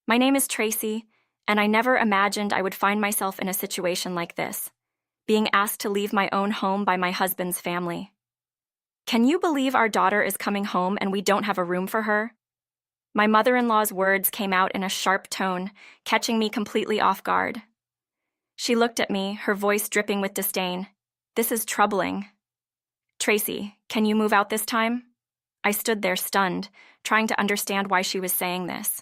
My name is Tracy, and I never imagined I would find myself in a situation like this, being asked to leave my own home by my husband's family. Can you believe our daughter is coming home and we don't have a room for her? My mother-in-law's words came out in a sharp tone, catching me completely off guard. She looked at me, her voice dripping with disdain. This is troubling. Tracy, can you move out this time? I stood there stunned, trying to understand why she was saying this.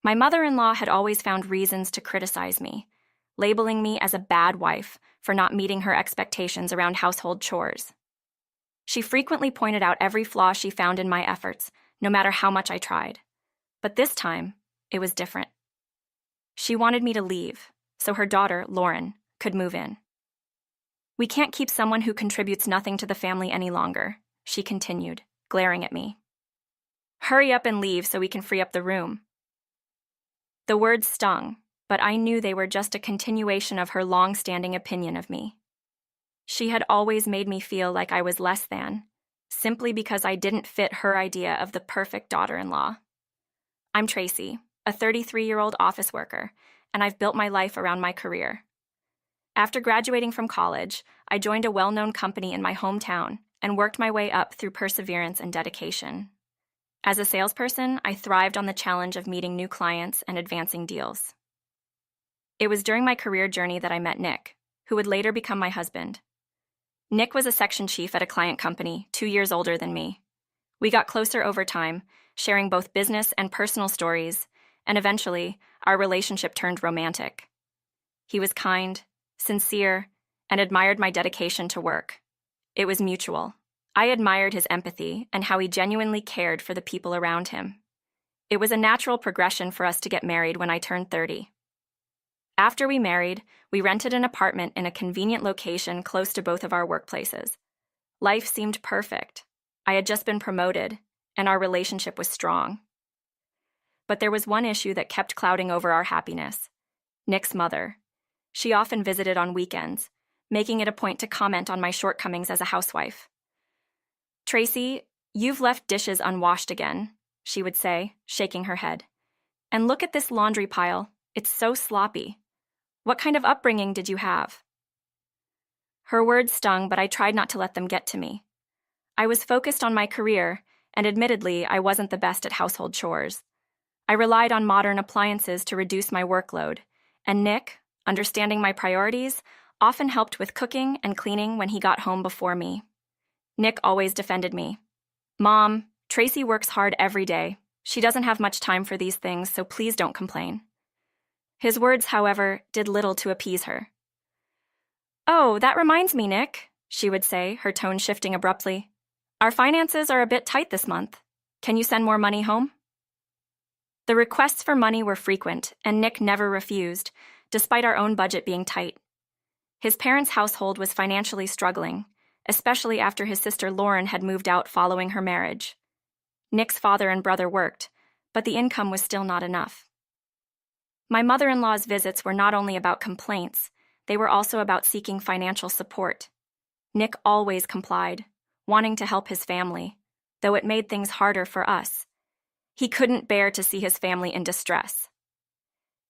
My mother-in-law had always found reasons to criticize me, labeling me as a bad wife for not meeting her expectations around household chores. She frequently pointed out every flaw she found in my efforts, no matter how much I tried. But this time, it was different. She wanted me to leave, so her daughter, Lauren, could move in. We can't keep someone who contributes nothing to the family any longer, she continued, glaring at me. Hurry up and leave so we can free up the room. The words stung, but I knew they were just a continuation of her long-standing opinion of me. She had always made me feel like I was less than, simply because I didn't fit her idea of the perfect daughter-in-law. I'm Tracy, a 33-year-old office worker, and I've built my life around my career. After graduating from college, I joined a well-known company in my hometown and worked my way up through perseverance and dedication. As a salesperson, I thrived on the challenge of meeting new clients and advancing deals. It was during my career journey that I met Nick, who would later become my husband. Nick was a section chief at a client company, 2 years older than me. We got closer over time, sharing both business and personal stories, and eventually, our relationship turned romantic. He was kind, sincere, and admired my dedication to work. It was mutual. I admired his empathy and how he genuinely cared for the people around him. It was a natural progression for us to get married when I turned 30. After we married, we rented an apartment in a convenient location close to both of our workplaces. Life seemed perfect. I had just been promoted, and our relationship was strong. But there was one issue that kept clouding over our happiness: Nick's mother. She often visited on weekends, making it a point to comment on my shortcomings as a housewife. Tracy, you've left dishes unwashed again, she would say, shaking her head. And look at this laundry pile. It's so sloppy. What kind of upbringing did you have? Her words stung, but I tried not to let them get to me. I was focused on my career, and admittedly, I wasn't the best at household chores. I relied on modern appliances to reduce my workload, and Nick, understanding my priorities, often helped with cooking and cleaning when he got home before me. Nick always defended me. Mom, Tracy works hard every day. She doesn't have much time for these things, so please don't complain. His words, however, did little to appease her. Oh, that reminds me, Nick, she would say, her tone shifting abruptly. Our finances are a bit tight this month. Can you send more money home? The requests for money were frequent, and Nick never refused, despite our own budget being tight. His parents' household was financially struggling, especially after his sister Lauren had moved out following her marriage. Nick's father and brother worked, but the income was still not enough. My mother-in-law's visits were not only about complaints, they were also about seeking financial support. Nick always complied, wanting to help his family, though it made things harder for us. He couldn't bear to see his family in distress.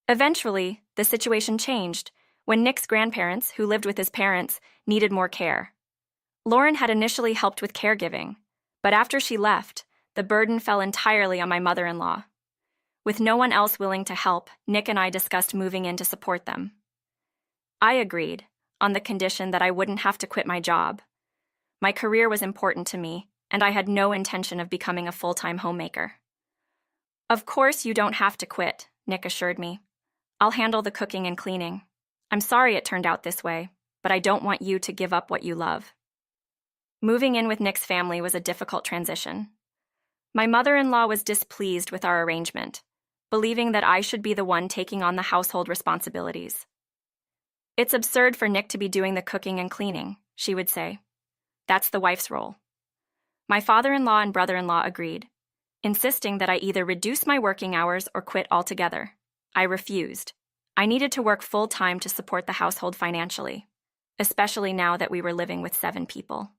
Eventually, the situation changed when Nick's grandparents, who lived with his parents, needed more care. Lauren had initially helped with caregiving, but after she left, the burden fell entirely on my mother-in-law. With no one else willing to help, Nick and I discussed moving in to support them. I agreed, on the condition that I wouldn't have to quit my job. My career was important to me, and I had no intention of becoming a full-time homemaker. Of course you don't have to quit, Nick assured me. I'll handle the cooking and cleaning. I'm sorry it turned out this way, but I don't want you to give up what you love. Moving in with Nick's family was a difficult transition. My mother-in-law was displeased with our arrangement, believing that I should be the one taking on the household responsibilities. It's absurd for Nick to be doing the cooking and cleaning, she would say. That's the wife's role. My father-in-law and brother-in-law agreed, insisting that I either reduce my working hours or quit altogether. I refused. I needed to work full-time to support the household financially, especially now that we were living with 7 people.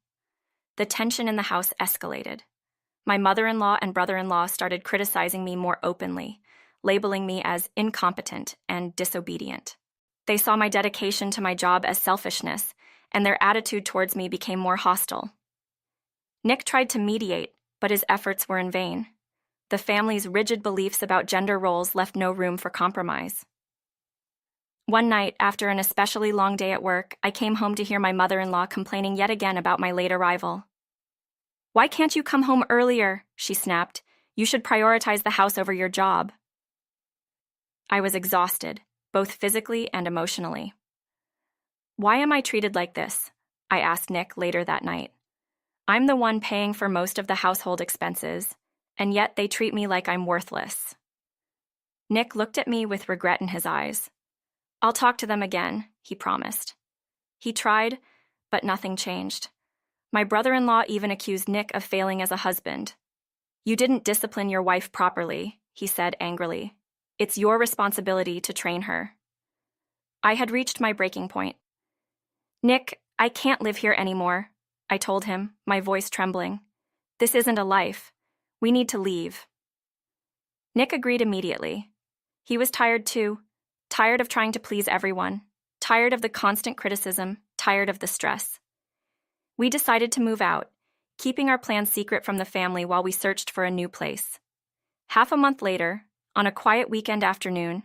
The tension in the house escalated. My mother-in-law and brother-in-law started criticizing me more openly, labeling me as incompetent and disobedient. They saw my dedication to my job as selfishness, and their attitude towards me became more hostile. Nick tried to mediate, but his efforts were in vain. The family's rigid beliefs about gender roles left no room for compromise. One night, after an especially long day at work, I came home to hear my mother-in-law complaining yet again about my late arrival. "Why can't you come home earlier?" she snapped. "You should prioritize the house over your job." I was exhausted, both physically and emotionally. "Why am I treated like this?" I asked Nick later that night. "I'm the one paying for most of the household expenses, and yet they treat me like I'm worthless." Nick looked at me with regret in his eyes. "I'll talk to them again," he promised. He tried, but nothing changed. My brother-in-law even accused Nick of failing as a husband. "You didn't discipline your wife properly," he said angrily. "It's your responsibility to train her." I had reached my breaking point. "Nick, I can't live here anymore," I told him, my voice trembling. "This isn't a life. We need to leave." Nick agreed immediately. He was tired too, tired of trying to please everyone, tired of the constant criticism, tired of the stress. We decided to move out, keeping our plans secret from the family while we searched for a new place. Half a month later, on a quiet weekend afternoon,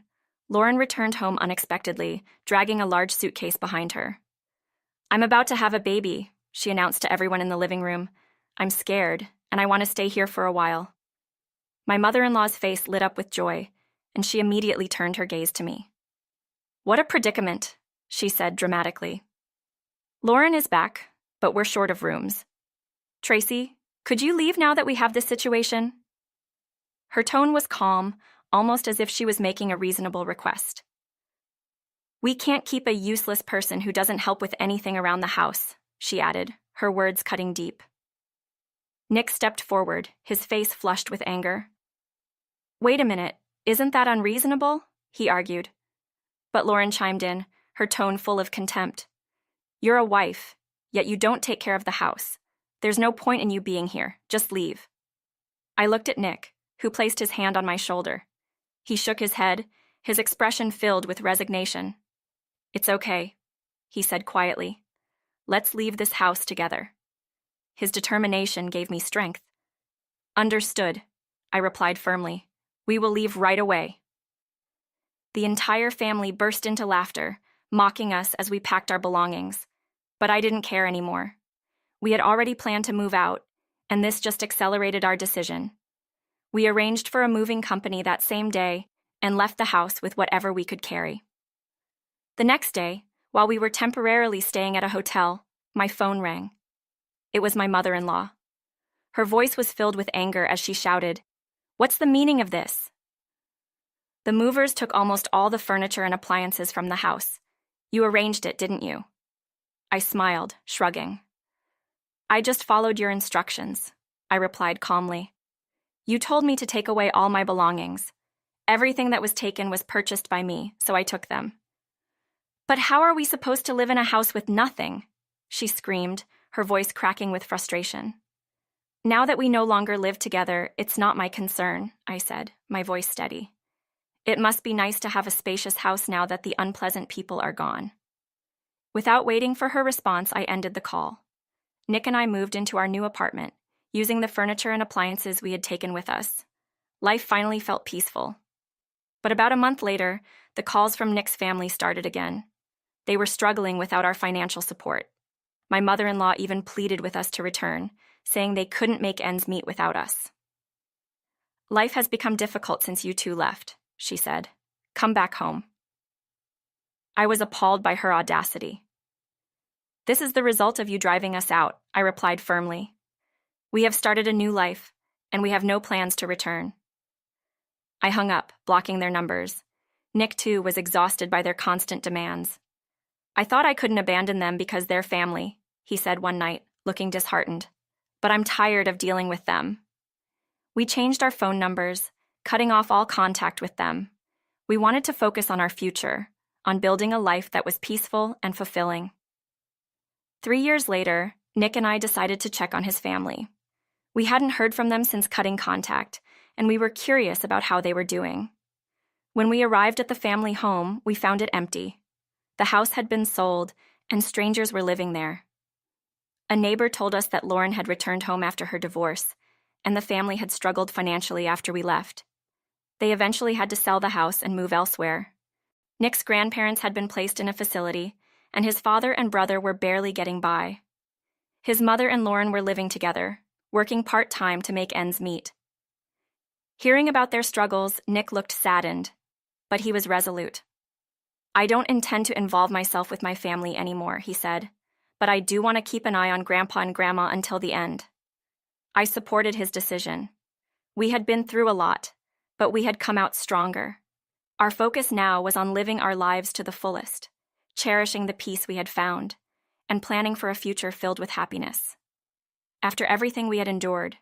Lauren returned home unexpectedly, dragging a large suitcase behind her. "I'm about to have a baby," she announced to everyone in the living room. "I'm scared, and I want to stay here for a while." My mother-in-law's face lit up with joy, and she immediately turned her gaze to me. "What a predicament," she said dramatically. "Lauren is back, but we're short of rooms. Tracy, could you leave now that we have this situation?" Her tone was calm, almost as if she was making a reasonable request. "We can't keep a useless person who doesn't help with anything around the house," she added, her words cutting deep. Nick stepped forward, his face flushed with anger. "Wait a minute, isn't that unreasonable?" he argued. But Lauren chimed in, her tone full of contempt. "You're a wife, yet you don't take care of the house. There's no point in you being here. Just leave." I looked at Nick, who placed his hand on my shoulder. He shook his head, his expression filled with resignation. "It's okay," he said quietly. "Let's leave this house together." His determination gave me strength. "Understood," I replied firmly. "We will leave right away." The entire family burst into laughter, mocking us as we packed our belongings. But I didn't care anymore. We had already planned to move out, and this just accelerated our decision. We arranged for a moving company that same day and left the house with whatever we could carry. The next day, while we were temporarily staying at a hotel, my phone rang. It was my mother-in-law. Her voice was filled with anger as she shouted, "What's the meaning of this?" "The movers took almost all the furniture and appliances from the house. You arranged it, didn't you?" I smiled, shrugging. "I just followed your instructions," I replied calmly. "You told me to take away all my belongings. Everything that was taken was purchased by me, so I took them." "But how are we supposed to live in a house with nothing?" she screamed, her voice cracking with frustration. "Now that we no longer live together, it's not my concern," I said, my voice steady. "It must be nice to have a spacious house now that the unpleasant people are gone." Without waiting for her response, I ended the call. Nick and I moved into our new apartment, using the furniture and appliances we had taken with us. Life finally felt peaceful. But about a month later, the calls from Nick's family started again. They were struggling without our financial support. My mother-in-law even pleaded with us to return, saying they couldn't make ends meet without us. "Life has become difficult since you two left," she said. "Come back home." I was appalled by her audacity. "This is the result of you driving us out," I replied firmly. "We have started a new life, and we have no plans to return." I hung up, blocking their numbers. Nick, too, was exhausted by their constant demands. "I thought I couldn't abandon them because they're family," he said one night, looking disheartened. "But I'm tired of dealing with them." We changed our phone numbers, cutting off all contact with them. We wanted to focus on our future, on building a life that was peaceful and fulfilling. 3 years later, Nick and I decided to check on his family. We hadn't heard from them since cutting contact, and we were curious about how they were doing. When we arrived at the family home, we found it empty. The house had been sold, and strangers were living there. A neighbor told us that Lauren had returned home after her divorce, and the family had struggled financially after we left. They eventually had to sell the house and move elsewhere. Nick's grandparents had been placed in a facility, and his father and brother were barely getting by. His mother and Lauren were living together, working part-time to make ends meet. Hearing about their struggles, Nick looked saddened, but he was resolute. "I don't intend to involve myself with my family anymore," he said, "but I do want to keep an eye on Grandpa and Grandma until the end." I supported his decision. We had been through a lot, but we had come out stronger. Our focus now was on living our lives to the fullest, cherishing the peace we had found, and planning for a future filled with happiness. After everything we had endured,